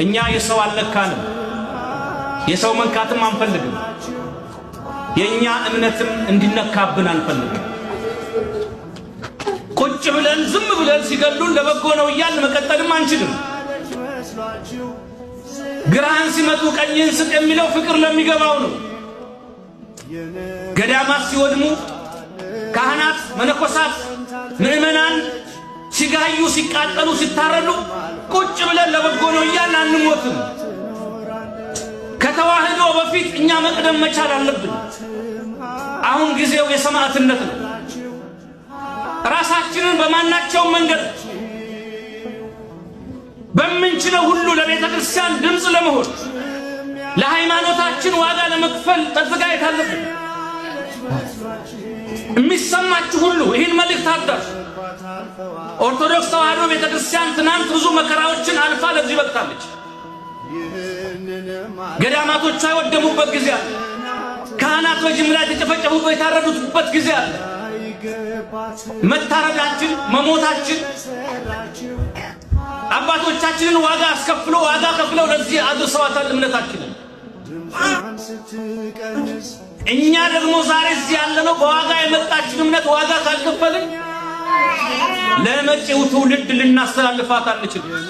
እኛ የሰው አለካንም የሰው መንካትም አንፈልግም። የኛ እምነትም እንዲነካብን አንፈልግም። ቁጭ ብለን ዝም ብለን ሲገሉን ለበጎ ነው እያልን መቀጠልም አንችልም። ግራህን ሲመጡ ቀኝህን ስጥ የሚለው ፍቅር ለሚገባው ነው። ገዳማት ሲወድሙ ካህናት፣ መነኮሳት፣ ምእመናን ሲጋዩ ሲቃጠሉ ሲታረዱ ቁጭ ብለን ለበጎ ነው እያልን አንሞትም። ከተዋህዶ በፊት እኛ መቅደም መቻል አለብን። አሁን ጊዜው የሰማዕትነት ነው። ራሳችንን በማናቸው መንገድ በምንችለው ሁሉ ለቤተ ክርስቲያን ድምፅ ለመሆን ለሃይማኖታችን ዋጋ ለመክፈል ተዘጋጅተን አለብን። የሚሰማችሁ ሁሉ ይህን መልእክት አዳርሱ። ኦርቶዶክስ ተዋህዶ ቤተ ክርስቲያን ትናንት ብዙ መከራዎችን አልፋ ለዚህ በቅታለች። ገዳማቶቿ የወደሙበት ጊዜ አለ። ካህናት በጅምላ የተጨፈጨፉበት የታረዱበት ጊዜ አለ። መታረዳችን መሞታችን አባቶቻችንን ዋጋ አስከፍሎ ዋጋ ከፍለው ለዚህ አድርሰዋታል እምነታችንን። እኛ ደግሞ ዛሬ እዚህ ያለነው በዋጋ የመጣችን እምነት ዋጋ ካልከፈልን ለመጪው ትውልድ ልናስተላልፋት አንችልም።